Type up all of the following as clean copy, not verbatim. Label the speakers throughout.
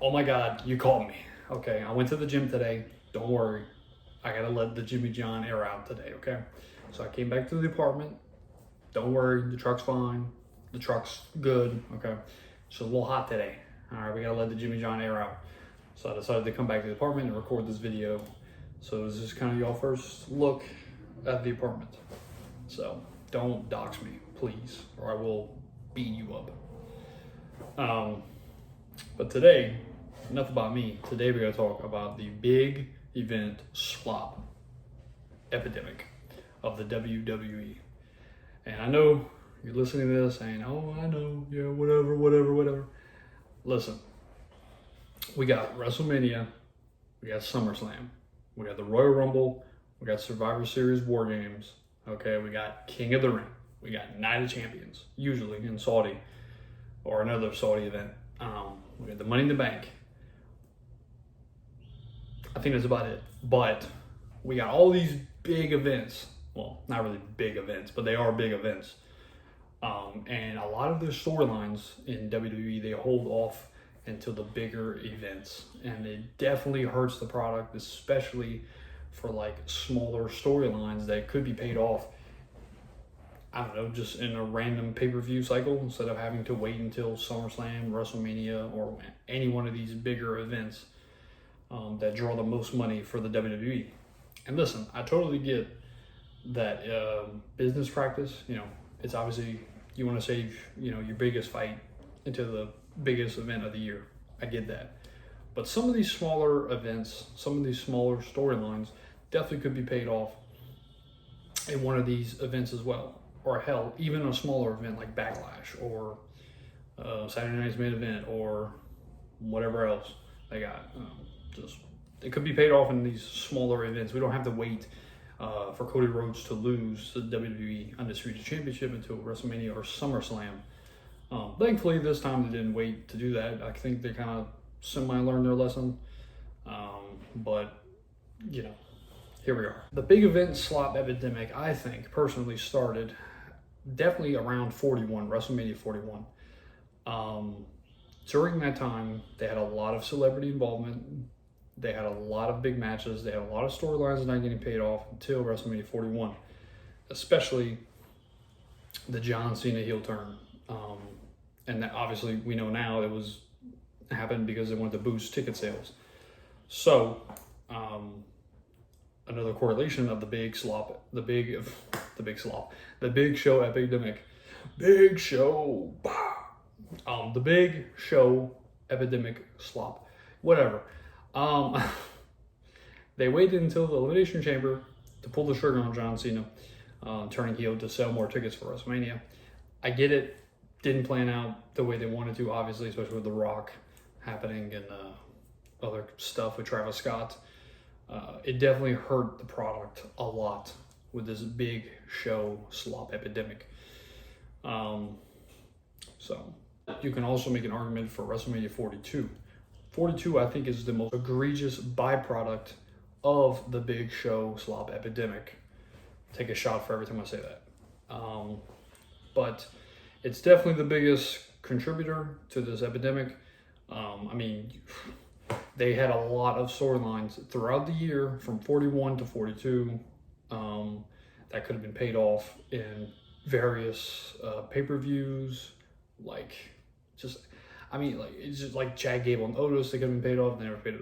Speaker 1: Oh my God, you called me. Okay, I went to the gym today. Don't worry. I gotta let the Jimmy John air out today, okay? So I came back to the apartment. Don't worry, the truck's fine. The truck's good, okay? It's a little hot today. All right, we gotta let the Jimmy John air out. So I decided to come back to the apartment and record this video. So this is kind of y'all first look at the apartment. So don't dox me, please, or I will beat you up. But today, enough about me. Today we're gonna talk about the big event slop epidemic of the WWE. And I know you're listening to this saying, oh, I know, yeah, whatever. Listen, we got WrestleMania, we got SummerSlam, we got the Royal Rumble, we got Survivor Series War Games, okay, we got King of the Ring, we got Night of Champions, usually in Saudi, or another Saudi event. We got the Money in the Bank. I think that's about it. But we got all these big events. Well, not really big events, but they are big events. And a lot of their storylines in WWE, they hold off until the bigger events. And it definitely hurts the product, especially for like smaller storylines that could be paid off, I don't know, just in a random pay-per-view cycle instead of having to wait until SummerSlam, WrestleMania, or any one of these bigger events that draw the most money for the WWE. And listen, I totally get that business practice, you know, it's obviously you want to save, you know, your biggest fight into the biggest event of the year. I get that. But some of these smaller events, some of these smaller storylines definitely could be paid off in one of these events as well. Or hell, even a smaller event like Backlash or Saturday Night's Main Event or whatever else they got. It could be paid off in these smaller events. We don't have to wait for Cody Rhodes to lose the WWE Undisputed Championship until WrestleMania or SummerSlam. Thankfully, this time they didn't wait to do that. I think they kind of semi-learned their lesson. But, you know, here we are. The big event slop epidemic, I think, personally started definitely around 41, WrestleMania 41. During that time, they had a lot of celebrity involvement. They had a lot of big matches. They had a lot of storylines not getting paid off until WrestleMania 41, especially the John Cena heel turn. And that obviously we know now it was happened because they wanted to boost ticket sales. So, another correlation of the big slop, the big show epidemic, big show, the big show epidemic slop, whatever. They waited until the Elimination Chamber to pull the trigger on John Cena, turning heel to sell more tickets for WrestleMania. I get it, didn't plan out the way they wanted to, obviously, especially with The Rock happening and other stuff with Travis Scott. It definitely hurt the product a lot with this big show slop epidemic. So you can also make an argument for WrestleMania 42. 42, I think, is the most egregious byproduct of the big show slop epidemic. Take a shot for every time I say that. But it's definitely the biggest contributor to this epidemic. I mean, they had a lot of storylines throughout the year from 41 to 42 that could have been paid off in various pay-per-views, it's just like Chad Gable and Otis, they could have been paid off, they never paid it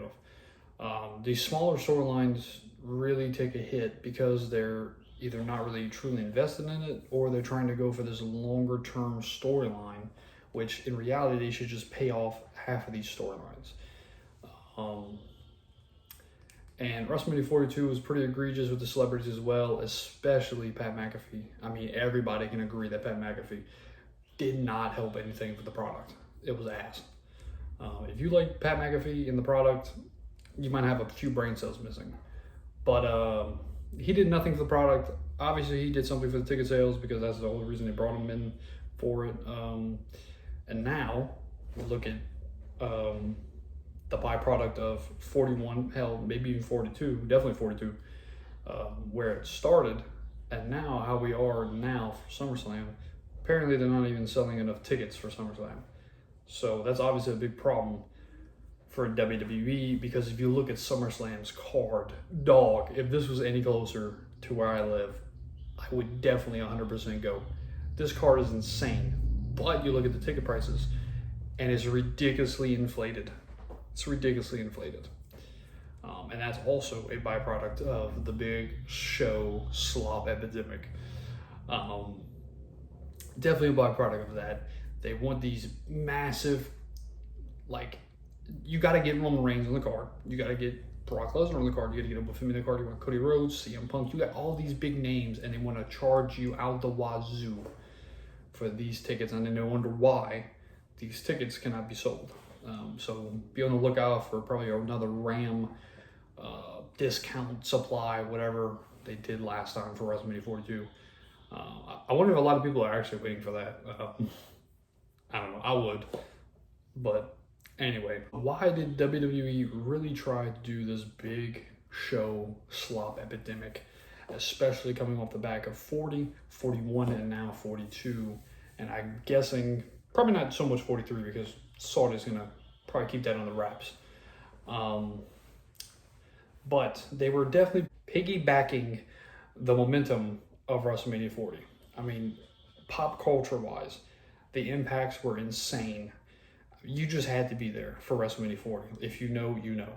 Speaker 1: off. These smaller storylines really take a hit because they're either not really truly invested in it or they're trying to go for this longer term storyline, which in reality they should just pay off half of these storylines. And WrestleMania 42 was pretty egregious with the celebrities as well, especially Pat McAfee. I mean, everybody can agree that Pat McAfee did not help anything for the product. It was ass. If you like Pat McAfee in the product, you might have a few brain cells missing. But he did nothing for the product. Obviously, he did something for the ticket sales because that's the only reason they brought him in for it. And now, we look at the byproduct of 41, hell, maybe even 42, definitely 42, where it started, and now how we are now for SummerSlam. Apparently, they're not even selling enough tickets for SummerSlam. So that's obviously a big problem for WWE, because if you look at SummerSlam's card, dog, if this was any closer to where I live, I would definitely 100% go. This card is insane, but you look at the ticket prices and it's ridiculously inflated. It's ridiculously inflated. And that's also a byproduct of the big show slop epidemic. Definitely a byproduct of that. They want these massive, like, you got to get Roman Reigns on the card. You got to get Brock Lesnar on the card. You got to get Obafemi on the card. You want Cody Rhodes, CM Punk. You got all these big names, and they want to charge you out the wazoo for these tickets, and then they wonder why these tickets cannot be sold. So be on the lookout for probably another Ram discount supply, whatever they did last time for WrestleMania 42. I wonder if a lot of people are actually waiting for that. I don't know. I would. But anyway, why did WWE really try to do this big show slop epidemic, especially coming off the back of 40, 41, and now 42? And I'm guessing probably not so much 43, because Saudi's going to probably keep that on the wraps. But they were definitely piggybacking the momentum of WrestleMania 40. I mean, pop culture wise, the impacts were insane. You just had to be there for WrestleMania 40. If you know, you know.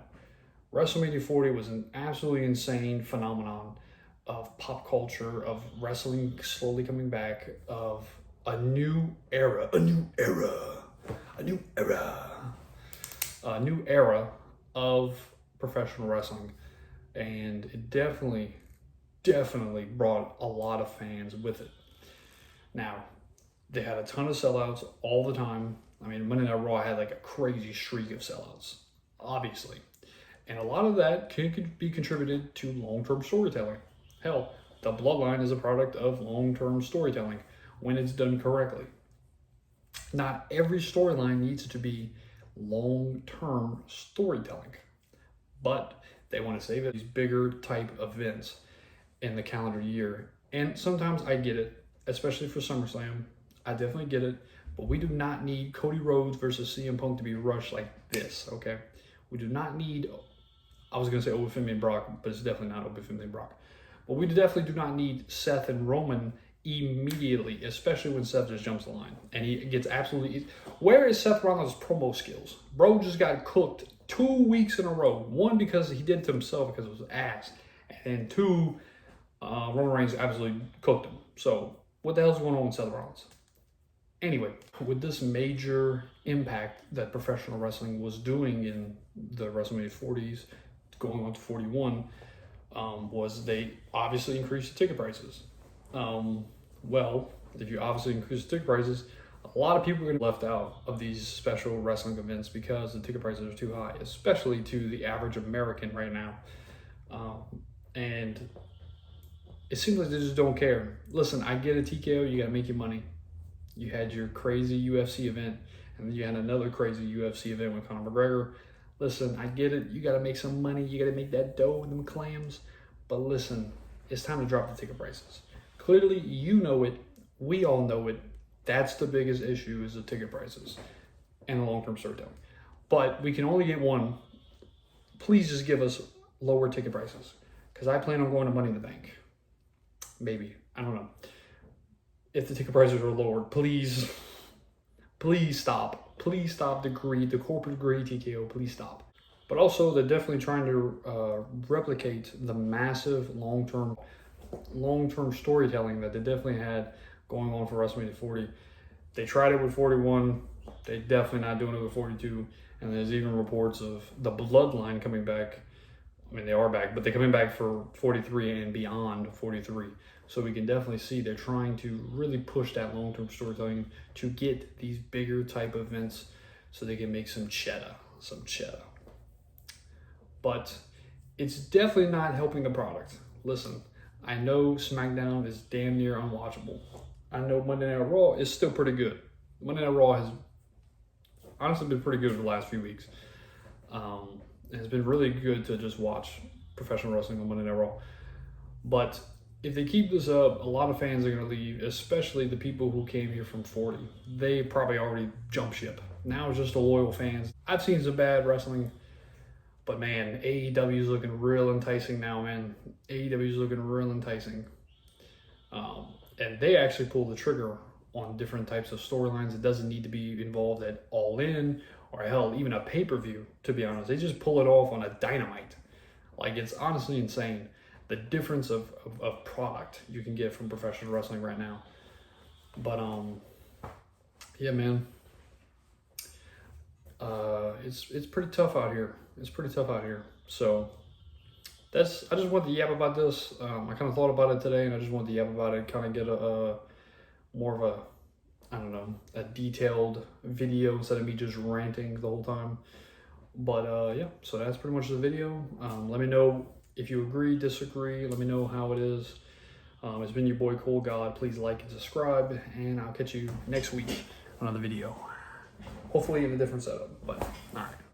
Speaker 1: WrestleMania 40 was an absolutely insane phenomenon of pop culture, of wrestling slowly coming back, of a new era of professional wrestling. And it definitely brought a lot of fans with it. Now, they had a ton of sellouts all the time. I mean, Monday Night Raw had like a crazy streak of sellouts, obviously. And a lot of that can be contributed to long-term storytelling. Hell, the Bloodline is a product of long-term storytelling when it's done correctly. Not every storyline needs to be long-term storytelling, but they want to save it these bigger type events in the calendar year. And sometimes I get it, especially for SummerSlam. I definitely get it, but we do not need Cody Rhodes versus CM Punk to be rushed like this, okay? We do not need, I was going to say Obafemi and Brock, but it's definitely not Obafemi and Brock. But we definitely do not need Seth and Roman immediately, especially when Seth just jumps the line. And he gets absolutely, where is Seth Rollins' promo skills? Bro just got cooked 2 weeks in a row. One, because he did it to himself because it was ass. And two, Roman Reigns absolutely cooked him. So what the hell's going on with Seth Rollins? Anyway, with this major impact that professional wrestling was doing in the WrestleMania 40s, going on to 41, was they obviously increased the ticket prices. Well, if you obviously increase the ticket prices, a lot of people are going to be left out of these special wrestling events because the ticket prices are too high, especially to the average American right now. And it seems like they just don't care. Listen, I get a TKO, you got to make your money. You had your crazy UFC event, and then you had another crazy UFC event with Conor McGregor. Listen, I get it. You got to make some money. You got to make that dough and them clams. But listen, it's time to drop the ticket prices. Clearly, you know it. We all know it. That's the biggest issue, is the ticket prices and the long-term storytelling. But we can only get one. Please just give us lower ticket prices, because I plan on going to Money in the Bank. Maybe. I don't know. If the ticket prices are lowered, please stop. Please stop the greed, the corporate greed, TKO. Please stop. But also, they're definitely trying to replicate the massive long-term storytelling that they definitely had going on for WrestleMania 40. They tried it with 41. They're definitely not doing it with 42. And there's even reports of the Bloodline coming back. I mean, they are back, but they're coming back for 43 and beyond 43. So we can definitely see they're trying to really push that long-term storytelling to get these bigger type events so they can make some cheddar. But it's definitely not helping the product. Listen, I know SmackDown is damn near unwatchable. I know Monday Night Raw is still pretty good. Monday Night Raw has honestly been pretty good for the last few weeks. It's been really good to just watch professional wrestling on Monday Night Raw. But if they keep this up, a lot of fans are going to leave, especially the people who came here from 40. They probably already jumped ship. Now it's just the loyal fans. I've seen some bad wrestling, but man, AEW is looking real enticing now, man. AEW is looking real enticing. And they actually pull the trigger on different types of storylines. It doesn't need to be involved at All In or hell, even a pay-per-view, to be honest. They just pull it off on a Dynamite. Like, it's honestly insane. The difference of product you can get from professional wrestling right now. But, yeah, man. It's pretty tough out here. It's pretty tough out here. So, I just wanted to yap about this. I kind of thought about it today, and I just wanted to yap about it, kind of get a more of a, I don't know, a detailed video instead of me just ranting the whole time. But yeah, so that's pretty much the video. Let me know if you agree, disagree. Let me know how it is. It's been your boy ColdGod. Please like and subscribe, and I'll catch you next week on another video. Hopefully in a different setup, but all right.